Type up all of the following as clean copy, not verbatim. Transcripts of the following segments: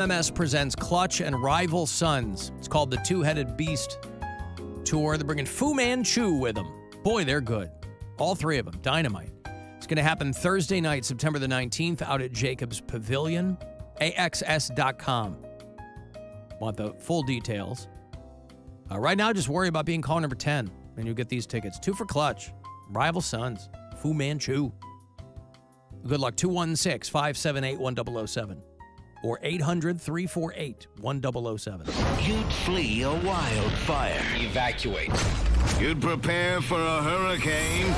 WMMS presents Clutch and Rival Sons. It's called the Two-Headed Beast Tour. They're bringing Fu Manchu with them. Boy, they're good. All three of them. Dynamite. It's going to happen Thursday night, September the 19th, out at Jacobs Pavilion. AXS.com. Want the full details. Right now, just worry about being caller number 10, and you'll get these tickets. 2 for Clutch. Rival Sons. Fu Manchu. Good luck. 216-578-1007. Or 800-348-1007. You'd flee a wildfire. Evacuate. You'd prepare for a hurricane.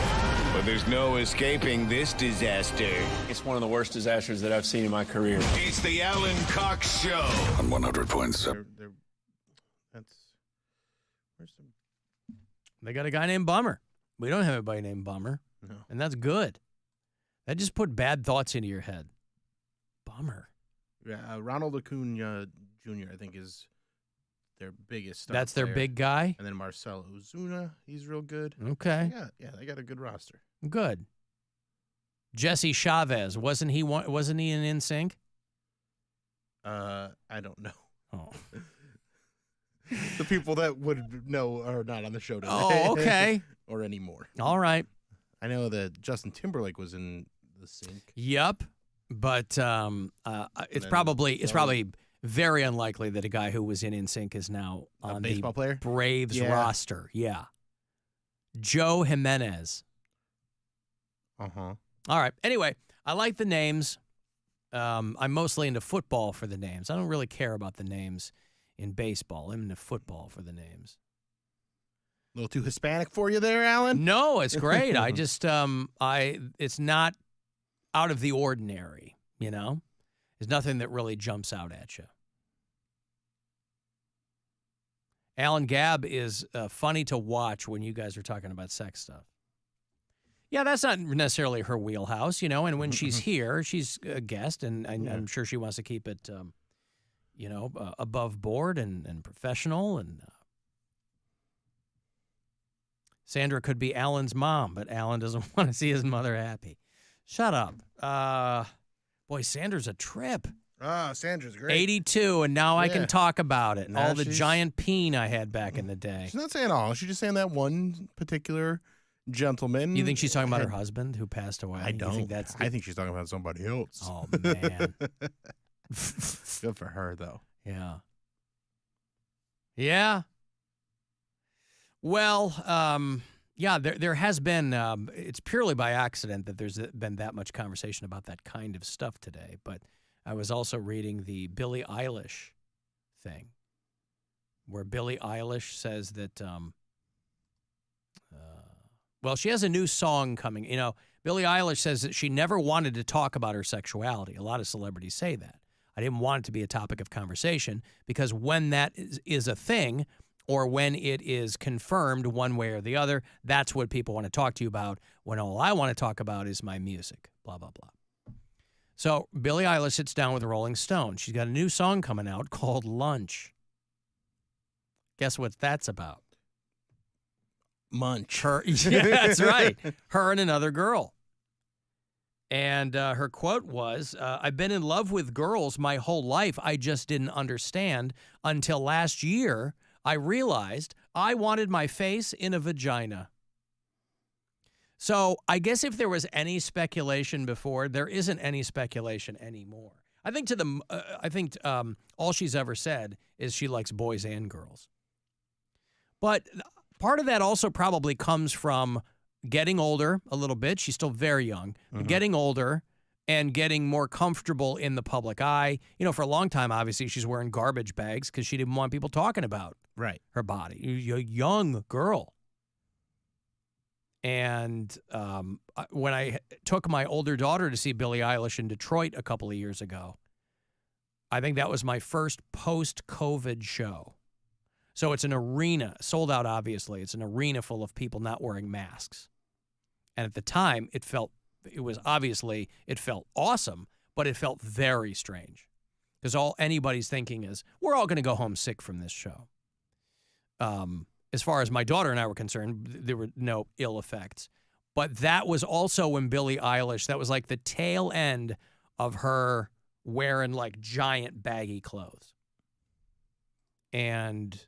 But there's no escaping this disaster. It's one of the worst disasters that I've seen in my career. It's the Alan Cox Show. On 100.7. They got a guy named Bummer. We don't have anybody named Bummer. No. And that's good. That just put bad thoughts into your head. Bummer. Yeah, Ronald Acuna Jr., I think, is their biggest star That's their player. big guy? And then Marcelo Ozuna, he's real good. Okay. Yeah, they got a good roster. Good. Jesse Chavez, wasn't he in NSYNC? I don't know. Oh. The people that would know are not on the show today. Oh, okay. Or anymore. All right. I know that Justin Timberlake was in the sync. Yep. But it's probably very unlikely that a guy who was in NSYNC is now on the baseball player? Braves roster. Yeah. Joe Jimenez. Uh-huh. All right. Anyway, I like the names. I'm mostly into football for the names. I don't really care about the names in baseball. I'm into football for the names. A little too Hispanic for you there, Alan? No, it's great. I just it's not out of the ordinary, you know? There's nothing that really jumps out at you. Alan Gabb is funny to watch when you guys are talking about sex stuff. Yeah, that's not necessarily her wheelhouse, you know, and when she's here, she's a guest, and I'm sure she wants to keep it, above board and professional. And Sandra could be Alan's mom, but Alan doesn't want to see his mother happy. Shut up. Boy, Sandra's a trip. Sandra's great. 82, and now I can talk about it. Now All the giant peen I had back in the day. She's not saying all. She's just saying that one particular gentleman. You think she's talking about her husband who passed away? I don't. I think she's talking about somebody else. Oh, man. Good for her, though. Yeah. Yeah. Well, yeah, there has been, it's purely by accident that there's been that much conversation about that kind of stuff today. But I was also reading the Billie Eilish thing, where Billie Eilish says that, she has a new song coming. You know, Billie Eilish says that she never wanted to talk about her sexuality. A lot of celebrities say that. I didn't want it to be a topic of conversation because when that is a thing, or when it is confirmed one way or the other, that's what people want to talk to you about, when all I want to talk about is my music, blah, blah, blah. So Billie Eilish sits down with Rolling Stone. She's got a new song coming out called Lunch. Guess what that's about? Munch. Yeah, that's right. Her and another girl. And her quote was, I've been in love with girls my whole life. I just didn't understand until last year I realized I wanted my face in a vagina. So I guess if there was any speculation before, there isn't any speculation anymore. I think all she's ever said is she likes boys and girls. But part of that also probably comes from getting older a little bit. She's still very young, but getting older and getting more comfortable in the public eye. You know, for a long time, obviously, she's wearing garbage bags because she didn't want people talking about her body. You're a young girl. And when I took my older daughter to see Billie Eilish in Detroit a couple of years ago, I think that was my first post-COVID show. So it's an arena, sold out, obviously. It's an arena full of people not wearing masks. And at the time, it felt awesome, but it felt very strange. Because all anybody's thinking is, we're all going to go home sick from this show. As far as my daughter and I were concerned, there were no ill effects. But that was also when Billie Eilish, that was like the tail end of her wearing like giant baggy clothes. And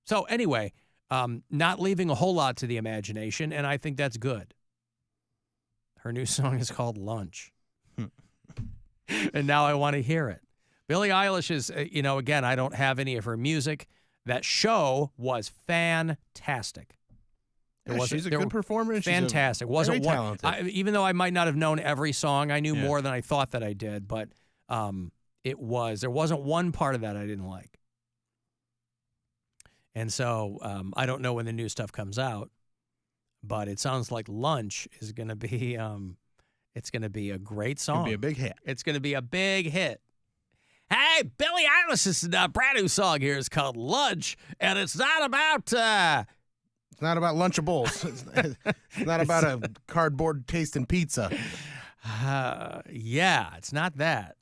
so anyway, not leaving a whole lot to the imagination, and I think that's good. Her new song is called Lunch. And now I want to hear it. Billie Eilish is, again, I don't have any of her music. That show was fantastic. She's a good performer. Fantastic. She's very talented. Even though I might not have known every song, I knew more than I thought that I did. But there wasn't one part of that I didn't like. And so I don't know when the new stuff comes out, but it sounds like Lunch is going to be it's going to be a great song. It's going to be a big hit. It's going to be a big hit. Hey, Billie Eilish's brand new song here is called Lunch, and it's not about it's not about Lunchables. It's not about a cardboard tasting pizza. Yeah, it's not that.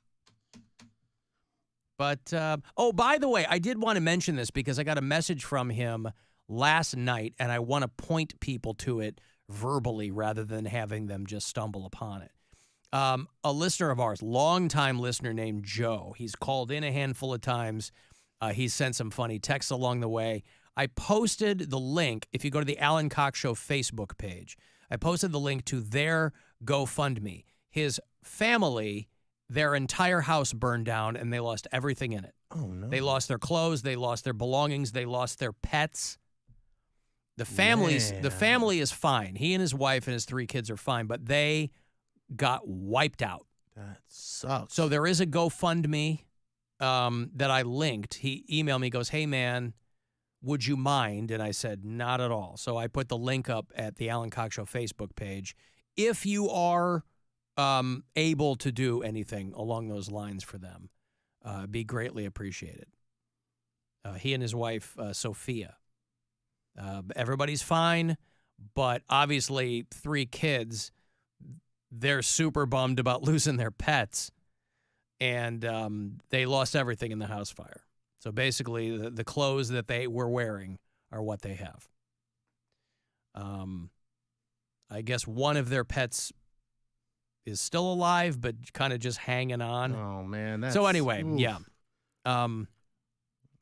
But, by the way, I did want to mention this because I got a message from him last night, and I want to point people to it verbally rather than having them just stumble upon it. A listener of ours, longtime listener named Joe, he's called in a handful of times. He's sent some funny texts along the way. I posted the link, if you go to the Alan Cox Show Facebook page, I posted the link to their GoFundMe. His family, their entire house burned down, and they lost everything in it. Oh, no. They lost their clothes. They lost their belongings. They lost their pets. The family is fine. He and his wife and his 3 kids are fine, but they got wiped out. That sucks. So there is a GoFundMe that I linked. He emailed me, goes, hey, man, would you mind? And I said, not at all. So I put the link up at the Alan Cox Show Facebook page. If you are able to do anything along those lines for them, be greatly appreciated. He and his wife, Sophia. Everybody's fine, but obviously 3 kids, they're super bummed about losing their pets, and they lost everything in the house fire. So basically, the clothes that they were wearing are what they have. I guess one of their pets is still alive, but kind of just hanging on. Oh, man. So anyway, yeah.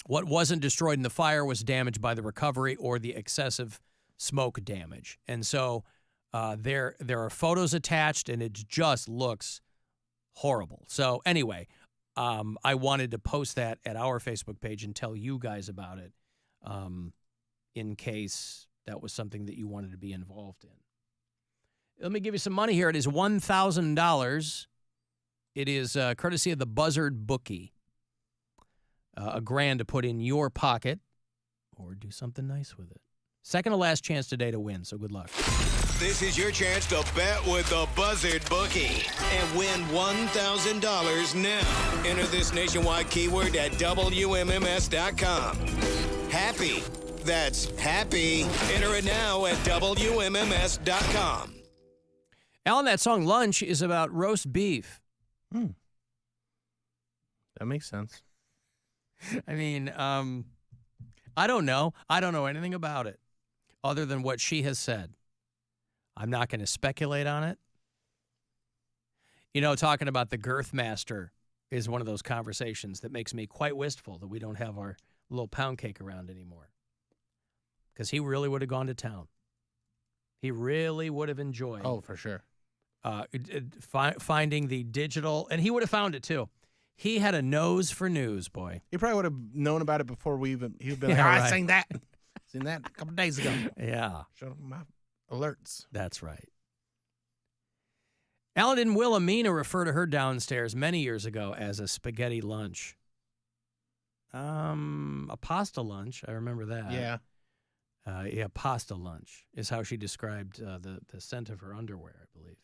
What wasn't destroyed in the fire was damaged by the recovery or the excessive smoke damage. And so there are photos attached, and it just looks horrible. So anyway, I wanted to post that at our Facebook page and tell you guys about it in case that was something that you wanted to be involved in. Let me give you some money here. It is $1,000. It is courtesy of the Buzzard Bookie. $1,000 to put in your pocket or do something nice with it. Second to last chance today to win, so good luck. This is your chance to bet with the Buzzard Bookie and win $1,000 now. Enter this nationwide keyword at WMMS.com. Happy. That's happy. Enter it now at WMMS.com. Alan, that song Lunch is about roast beef. That makes sense. I mean, I don't know. I don't know anything about it other than what she has said. I'm not going to speculate on it. You know, talking about the Girth Master is one of those conversations that makes me quite wistful that we don't have our little pound cake around anymore. Because he really would have gone to town. He really would have enjoyed. Oh, for sure. Finding the digital, and he would have found it too. He had a nose for news, boy. He probably would have known about it before he would have been like, Yeah, right. I seen that. Seen that a couple days ago. Yeah. Showed him my alerts. That's right. Alan and Wilhelmina refer to her downstairs many years ago as a spaghetti lunch. A pasta lunch. I remember that. Yeah. Pasta lunch is how she described the scent of her underwear, I believe.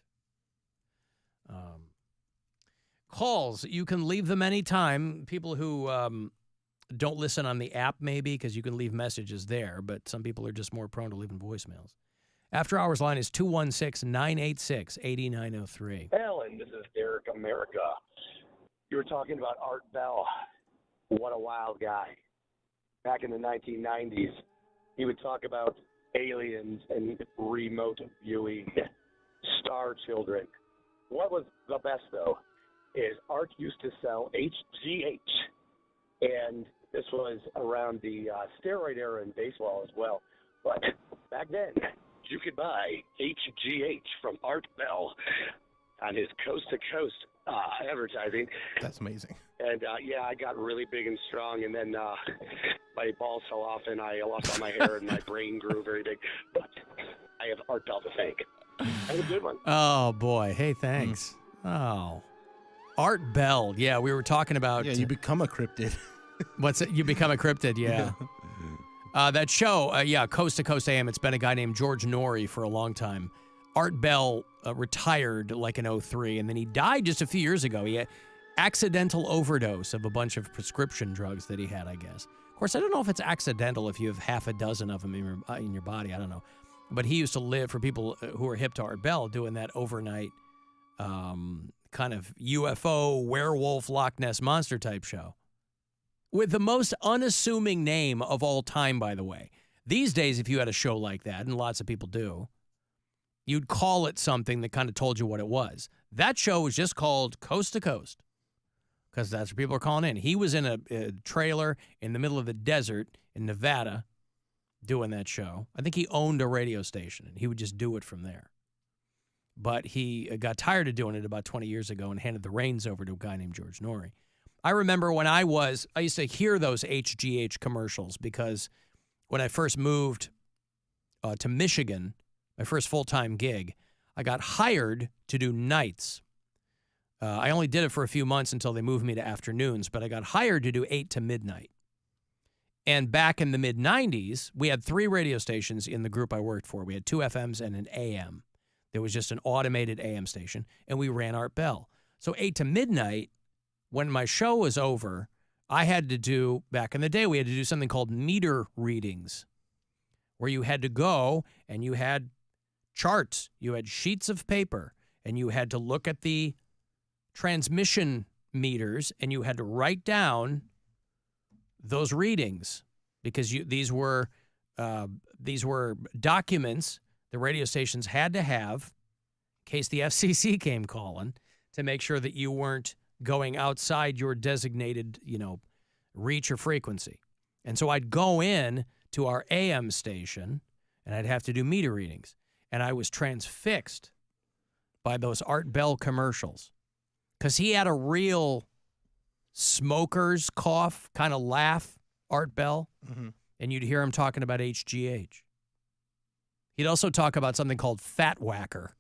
Calls, you can leave them anytime. People who don't listen on the app, maybe, because you can leave messages there, but some people are just more prone to leaving voicemails. After Hours line is 216-986-8903. Alan, this is Derek America. You were talking about Art Bell. What a wild guy. Back in the 1990s, he would talk about aliens and remote viewing, star children. What was the best, though? is Art used to sell HGH, and this was around the steroid era in baseball as well. But back then, you could buy HGH from Art Bell on his coast-to-coast advertising. That's amazing. And, I got really big and strong, and then my balls fell off, and I lost all my hair, and my brain grew very big. But I have Art Bell to thank. Have a good one. Oh, boy. Hey, thanks. Oh. Art Bell. Yeah, we were talking about... Yeah, you become a cryptid. What's it? You become a cryptid, yeah. That show, Coast to Coast AM, it's been a guy named George Norrie for a long time. Art Bell retired like in 2003, and then he died just a few years ago. He had accidental overdose of a bunch of prescription drugs that he had, I guess. Of course, I don't know if it's accidental if you have half a dozen of them in your body. I don't know. But he used to live, for people who are hip to Art Bell, doing that overnight kind of UFO, werewolf, Loch Ness Monster type show. With the most unassuming name of all time, by the way. These days, if you had a show like that, and lots of people do, you'd call it something that kind of told you what it was. That show was just called Coast to Coast, because that's what people are calling in. He was in a trailer in the middle of the desert in Nevada doing that show. I think he owned a radio station, and he would just do it from there. But he got tired of doing it about 20 years ago and handed the reins over to a guy named George Norrie. I remember when I used to hear those HGH commercials, because when I first moved to Michigan, my first full-time gig, I got hired to do nights. I only did it for a few months until they moved me to afternoons, but I got hired to do 8 to midnight. And back in the mid-'90s, we had 3 radio stations in the group I worked for. We had 2 FMs and an AM. There was just an automated AM station, and we ran Art Bell. So 8 to midnight, when my show was over, I had to do, back in the day, we had to do something called meter readings, where you had to go and you had charts, you had sheets of paper, and you had to look at the transmission meters, and you had to write down those readings, because these were documents the radio stations had to have in case the FCC came calling, to make sure that you weren't going outside your designated, reach or frequency. And so I'd go in to our AM station, and I'd have to do meter readings. And I was transfixed by those Art Bell commercials, because he had a real smoker's cough kind of laugh, Art Bell, and you'd hear him talking about HGH. He'd also talk about something called Fat Whacker.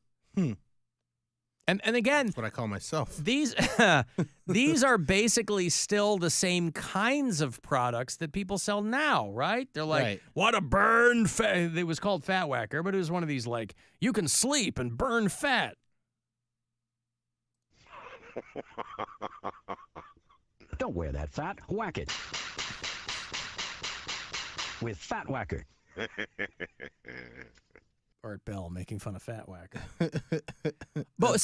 And again, that's what I call myself. These are basically still the same kinds of products that people sell now, right? They're like, what a burn fat. It was called Fat Whacker, but it was one of these like, you can sleep and burn fat. Don't wear that fat. Whack it. With Fat Whacker. Art Bell making fun of Fat Whacker. But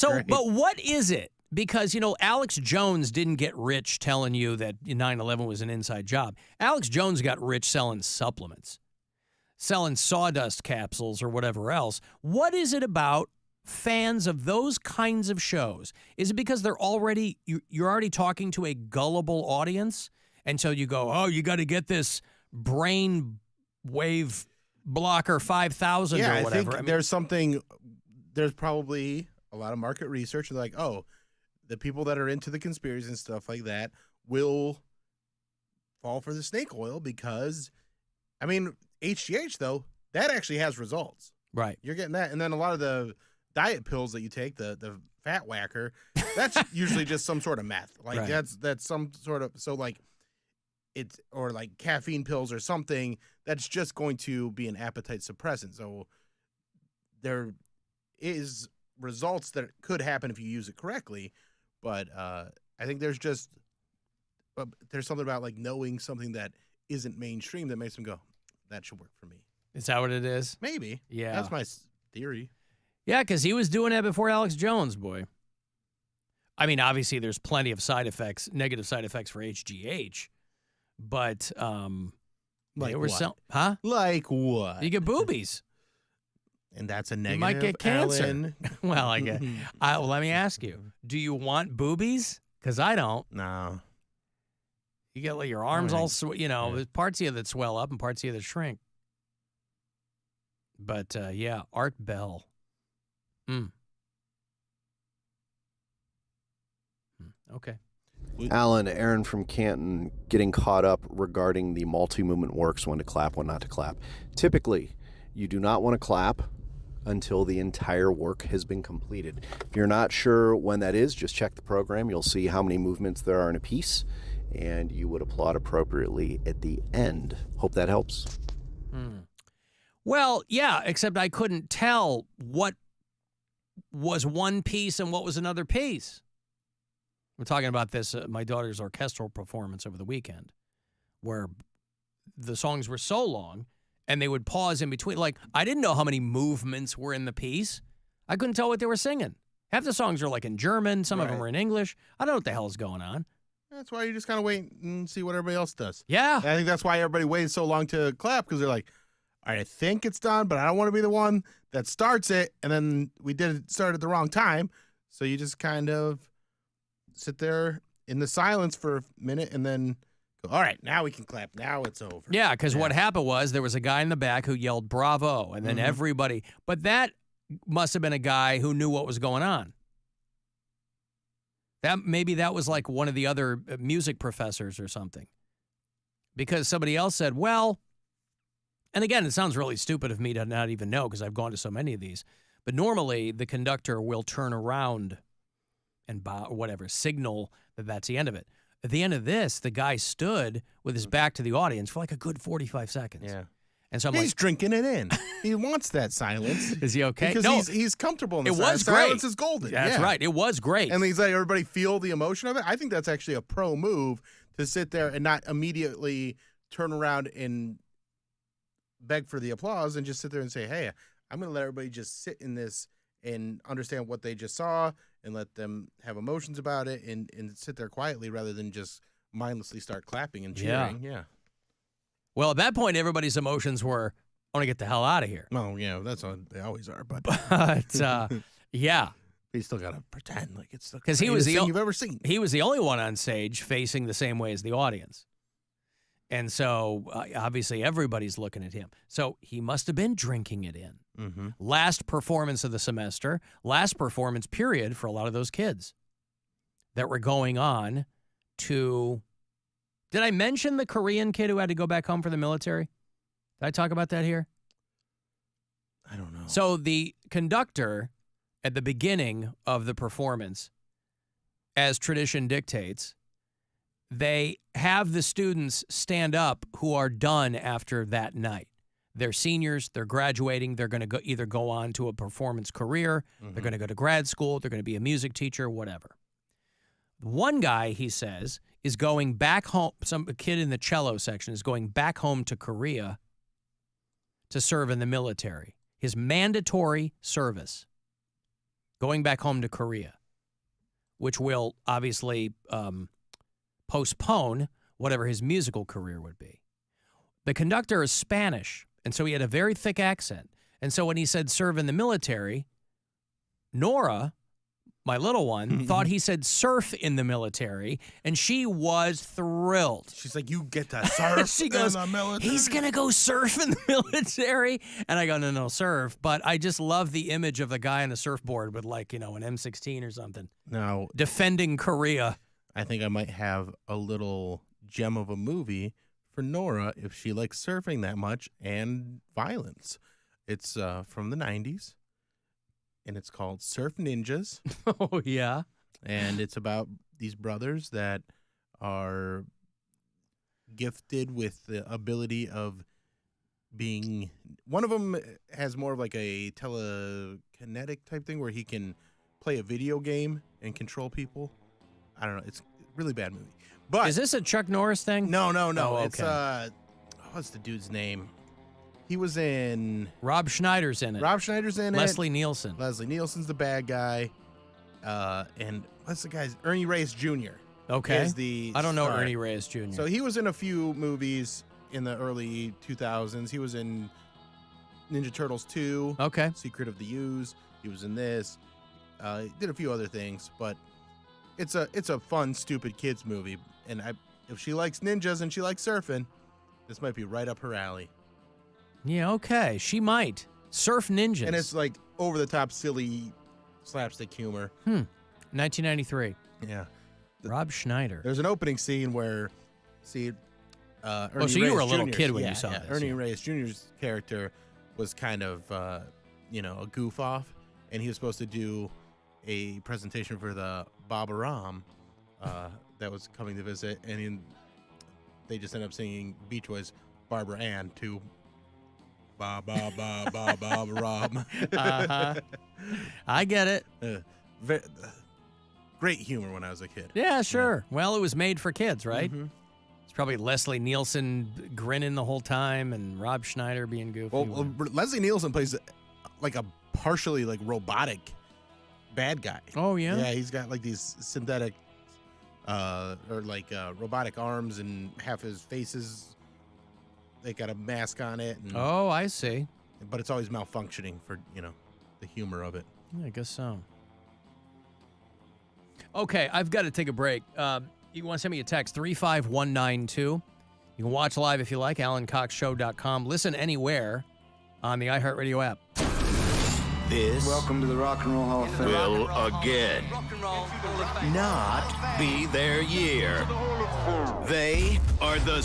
what is it? Because, Alex Jones didn't get rich telling you that 9/11 was an inside job. Alex Jones got rich selling supplements, selling sawdust capsules or whatever else. What is it about fans of those kinds of shows? Is it because you're already talking to a gullible audience? And so you go, oh, you got to get this brain wave blocker 5,000 or whatever. I think there's probably a lot of market research. They're like, oh, the people that are into the conspiracies and stuff like that will fall for the snake oil because, HGH, though, that actually has results. Right. You're getting that. And then a lot of the diet pills that you take, the Fat Whacker, that's usually just some sort of meth. Like, that's some sort of, so like, it's, or like caffeine pills or something that's just going to be an appetite suppressant. So there is results that could happen if you use it correctly, but I think there's something about like knowing something that isn't mainstream that makes them go, that should work for me. Is that what it is? Maybe. Yeah. That's my theory. Yeah, because he was doing that before Alex Jones, boy. Obviously there's plenty of negative side effects for HGH. But like what? Huh? Like what? You get boobies. And that's a You negative. might get cancer. Alan. Well, I get. Let me ask you: do you want boobies? Because I don't. No. You get like your arms all, Yeah. there's parts of you that swell up and parts of you that shrink. But yeah, Art Bell. Okay. Alan, Aaron from Canton, getting caught up regarding the multi-movement works, when to clap, when not to clap. Typically, you do not want to clap until the entire work has been completed. If you're not sure when that is, just check the program. You'll see how many movements there are in a piece, and you would applaud appropriately at the end. Hope that helps. Well, yeah, except I couldn't tell what was one piece and what was another piece. We're talking about this, my daughter's orchestral performance over the weekend, where the songs were so long and they would pause in between. Like, I didn't know how many movements were in the piece. I couldn't tell what they were singing. Half the songs are like in German. Some of them Right. are in English. I don't know what the hell is going on. That's why you just kind of wait and see what everybody else does. Yeah. I think that's why everybody waited so long to clap, because they're like, all right, I think it's done, but I don't want to be the one that starts it. And then we start at the wrong time. So you just kind of sit there in the silence for a minute and then go, all right, now we can clap. Now it's over. Yeah, because what happened was there was a guy in the back who yelled bravo, and then everybody, but that must have been a guy who knew what was going on. Maybe that was like one of the other music professors or something. Because somebody else said, well, and again, it sounds really stupid of me to not even know because I've gone to so many of these, but normally the conductor will turn around and signal that that's the end of it. At the end of this, the guy stood with his back to the audience for like a good 45 seconds. Yeah. And so I'm He's like, drinking it in. He wants that silence. is he okay? Because No, he's comfortable in the it silence. was great. Silence is golden. That's yeah. right. It was great. And he's like, everybody feel the emotion of it. I think that's actually a pro move to sit there and not immediately turn around and beg for the applause and just sit there and say, hey, I'm going to let everybody just sit in this and understand what they just saw and let them have emotions about it and sit there quietly rather than just mindlessly start clapping and cheering. Yeah. Well, at that point, everybody's emotions were, I want to get the hell out of here. Well, yeah, that's what they always are. But yeah. you still got to pretend like it's the 'Cause he was greatest the thing o- you've ever seen. He was the only one on stage facing the same way as the audience. And so, obviously, everybody's looking at him. So he must have been drinking it in. Mm-hmm. Last performance of the semester, last performance period for a lot of those kids that were going on to... Did I mention the Korean kid who had to go back home for the military? Did I talk about that here? I don't know. So the conductor at the beginning of the performance, as tradition dictates, they have the students stand up who are done after that night. They're seniors, they're graduating, they're going to either go on to a performance career, they're going to go to grad school, they're going to be a music teacher, whatever. One guy, he says, is going back home, a kid in the cello section is going back home to Korea to serve in the military. His mandatory service, going back home to Korea, which will obviously postpone whatever his musical career would be. The conductor is Spanish, and so he had a very thick accent. And so when he said serve in the military, Nora, my little one, thought he said surf in the military, and she was thrilled. She's like, you get to surf She goes, in the military? he's going to go surf in the military? And I go, no, surf. But I just love the image of the guy on a surfboard with like, an M16 or something. Now, Defending Korea. I think I might have a little gem of a movie for Nora if she likes surfing that much and violence. It's from the 90s, and it's called Surf Ninjas. Oh, yeah. And it's about these brothers that are gifted with the ability of being... One of them has more of like a telekinetic type thing where he can play a video game and control people. I don't know. It's a really bad movie. But Is this a Chuck Norris thing? No. Oh, It's what's the dude's name? He was in Rob Schneider's in it. Rob Schneider's in Leslie Nielsen. Leslie Nielsen's the bad guy. And what's the guy's Ernie Reyes Jr. Okay. is the I don't know star. Ernie Reyes Jr. So he was in a few movies in the early 2000s. He was in Ninja Turtles 2. Okay. Secret of the Ooze. He was in this. He did a few other things, but it's a fun, stupid kids movie. And if she likes ninjas and she likes surfing, this might be right up her alley. Yeah, okay. She might. Surf ninjas. And it's like over the top, silly slapstick humor. 1993. Yeah. Rob Schneider. There's an opening scene where, Ernie so you Reyes were a little Jr.'s kid when you saw this. Ernie Reyes Jr.'s character was kind of, a goof off, and he was supposed to do a presentation for the Baba Ram that was coming to visit, and they just ended up singing Beach Boys' Barbara Ann to Ba Ba Ba Ba Baba Ram. I get it. Great humor when I was a kid. Yeah, sure. Yeah. Well, it was made for kids, right? Mm-hmm. It's probably Leslie Nielsen grinning the whole time and Rob Schneider being goofy. Well, Leslie Nielsen plays like a partially like robotic bad guy. Oh, yeah? Yeah, he's got like these synthetic robotic arms, and half his face is, they got a mask on it. And, oh, I see. But it's always malfunctioning for, the humor of it. Yeah, I guess so. Okay, I've got to take a break. You want to send me a text, 35192. You can watch live if you like, AlanCoxShow.com. Listen anywhere on the iHeartRadio app. This Welcome to the Rock and Roll Hall of Fame. will again not be their year. They are the